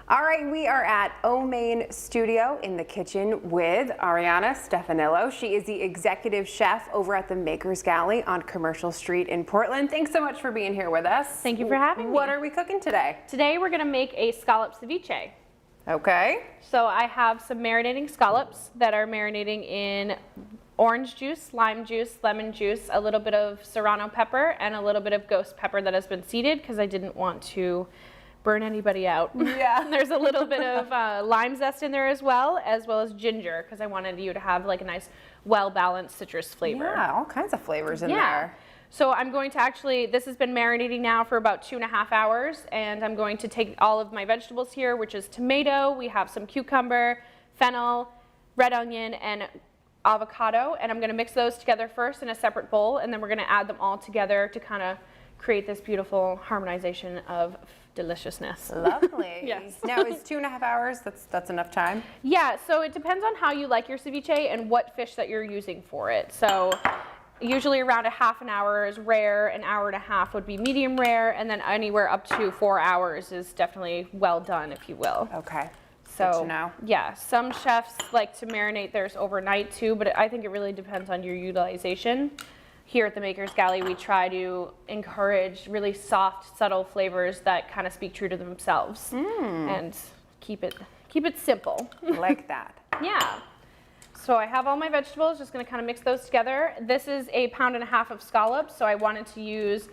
All right, we are at Main Studio in the kitchen with Arianna Stefanilo. She is the executive chef over at the Maker's Galley on Commercial Street in Portland. Thanks so much for being here with us. Thank you for having me. What are we cooking today? Today we're gonna make a scallop ceviche. Okay. So I have some marinating scallops that are marinating in orange juice, lime juice, lemon juice, a little bit of serrano pepper, and a little bit of ghost pepper that has been seeded because I didn't want to burn anybody out. Yeah. There's a little bit of lime zest in there as well as ginger because I wanted you to have like a nice well-balanced citrus flavor. Yeah, all kinds of flavors in there. So I'm going to actually, this has been marinating now for about 2.5 hours, and I'm going to take all of my vegetables here, which is tomato, we have some cucumber, fennel, red onion, and avocado, and I'm gonna mix those together first in a separate bowl, and then we're gonna add them all together to kind of create this beautiful harmonization of deliciousness. Lovely. Yes. Now, is 2.5 hours, that's enough time? Yeah, so it depends on how you like your ceviche and what fish that you're using for it. So usually around a half an hour is rare, an hour and a half would be medium rare, and then anywhere up to 4 hours is definitely well done, if you will. Okay. So, good to know. Yeah, some chefs like to marinate theirs overnight too, but I think it really depends on your utilization. Here at the Maker's Galley, we try to encourage really soft, subtle flavors that kind of speak true to themselves and keep it simple. Like that. Yeah. So I have all my vegetables, just gonna kind of mix those together. This is a 1.5 pounds of scallops, so I wanted to use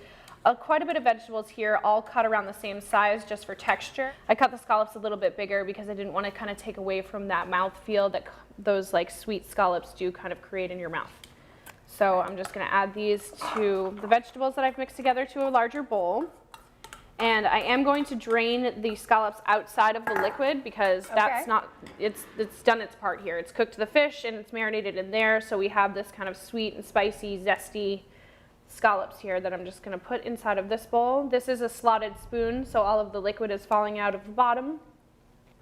quite a bit of vegetables here, all cut around the same size just for texture. I cut the scallops a little bit bigger because I didn't want to kind of take away from that mouthfeel that those like sweet scallops do kind of create in your mouth. So I'm just going to add these to the vegetables that I've mixed together to a larger bowl. And I am going to drain the scallops outside of the liquid because that's not, it's done its part here. It's cooked the fish and it's marinated in there. So we have this kind of sweet and spicy, zesty scallops here that I'm just going to put inside of this bowl. This is a slotted spoon, so all of the liquid is falling out of the bottom.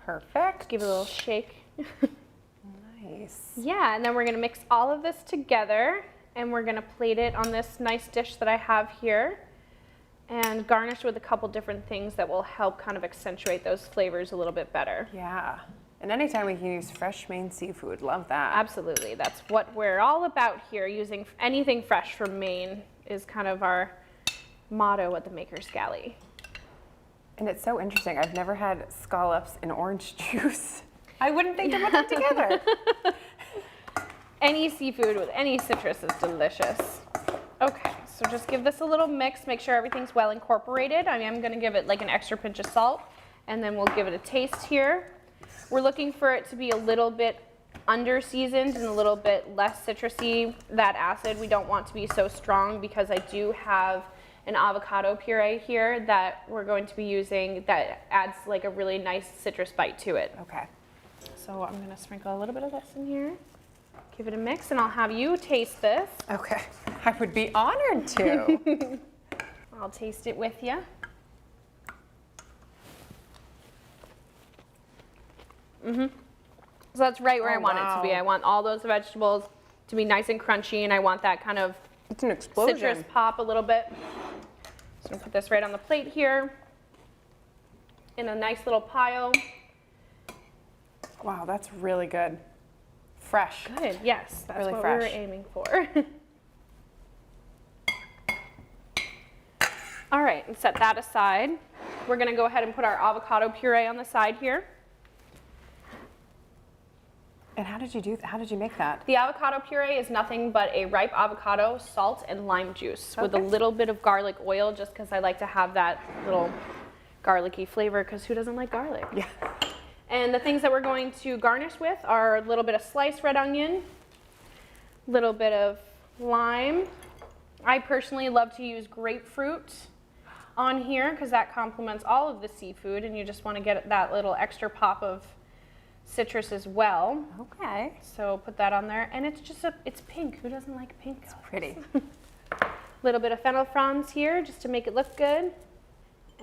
Perfect. Give it a little shake. Nice. Yeah, and then we're going to mix all of this together. And we're gonna plate it on this nice dish that I have here and garnish with a couple different things that will help kind of accentuate those flavors a little bit better. Yeah, and anytime we can use fresh Maine seafood, love that. Absolutely, that's what we're all about here. Using anything fresh from Maine is kind of our motto at the Maker's Galley. And it's so interesting, I've never had scallops in orange juice. I wouldn't think to put them together. Any seafood with any citrus is delicious. Okay, so just give this a little mix, make sure everything's well incorporated. I am gonna give it like an extra pinch of salt, and then we'll give it a taste here. We're looking for it to be a little bit under seasoned and a little bit less citrusy. That acid we don't want to be so strong because I do have an avocado puree here that we're going to be using that adds like a really nice citrus bite to it. Okay. So I'm gonna sprinkle a little bit of this in here. Give it a mix, and I'll have you taste this. Okay, I would be honored to. I'll taste it with you. So that's right where I want it to be. I want all those vegetables to be nice and crunchy, and I want that kind of It's an explosion. citrus pop a little bit. So I'm gonna put this right on the plate here in a nice little pile. Wow, that's really good. Fresh. Good, yes, that's Really what fresh. we were aiming for. All right, and set that aside. We're gonna go ahead and put our avocado puree on the side here. And how did you do that? How did you make that? The avocado puree is nothing but a ripe avocado, salt, and lime juice with a Okay. little bit of garlic oil just because I like to have that little garlicky flavor because who doesn't like garlic? Yeah. And the things that we're going to garnish with are a little bit of sliced red onion, a little bit of lime. I personally love to use grapefruit on here because that complements all of the seafood and you just want to get that little extra pop of citrus as well. Okay. So put that on there, and it's just it's pink. Who doesn't like pink? It's Pretty. Little bit of fennel fronds here just to make it look good,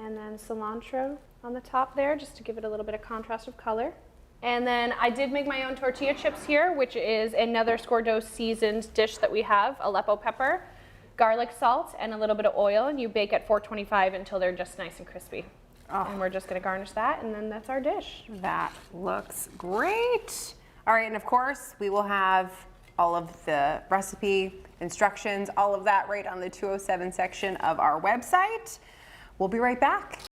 and then cilantro on the top there just to give it a little bit of contrast of color. And then I did make my own tortilla chips here, which is another Scordo seasoned dish that we have, Aleppo pepper, garlic salt, and a little bit of oil, and you bake at 425 until they're just nice and crispy. And we're just gonna garnish that, and then that's our dish. That looks great. All right, and of course, we will have all of the recipe, instructions, all of that right on the 207 section of our website. We'll be right back.